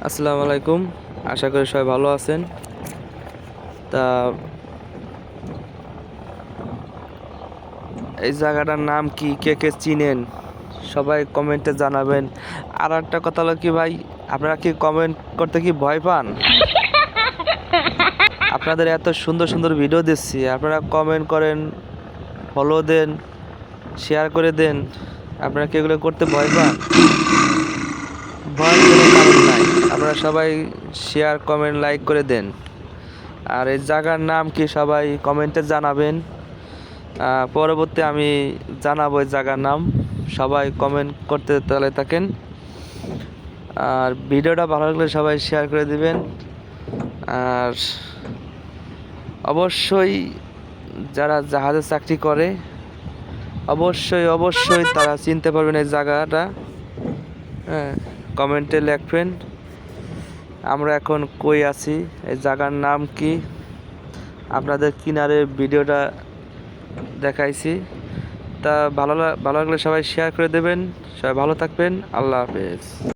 আসসালামু আলাইকুম। আশা করি সবাই ভালো আছেন। তা এই জায়গাটার নাম কি, কে কে চিনেন সবাই কমেন্টে জানাবেন। আর একটা কথা হলো কি ভাই, আপনারা কি কমেন্ট করতে কি ভয় পান? আপনাদের এত সুন্দর সুন্দর ভিডিও দিচ্ছি, আপনারা কমেন্ট করেন, ফলো দেন, শেয়ার করে দেন, আপনারা কি এগুলো করতে ভয় পান? ভয়ের কোনো কারণ নাই, আপনারা সবাই শেয়ার কমেন্ট লাইক করে দেন। আর এই জায়গার নাম কি সবাই কমেন্টে জানাবেন। পরবর্তী আমি জানাবো এই জায়গার নাম, সবাই কমেন্ট করতে তাহলে থাকেন। আর ভিডিওটা ভালো লাগলে সবাই শেয়ার করে দিবেন। আর অবশ্যই যারা জাহাজে চাকরি করে অবশ্যই অবশ্যই তারা চিনতে পারবেন এই জায়গাটা। হ্যাঁ, কমেন্টে লিখবেন আমরা এখন কই আছি, এই জায়গার নাম কি। আপনাদের কিনারে ভিডিওটা দেখাইছি। তা ভালো লাগলে সবাই শেয়ার করে দেবেন। সবাই ভালো থাকবেন। আল্লাহ হাফেজ।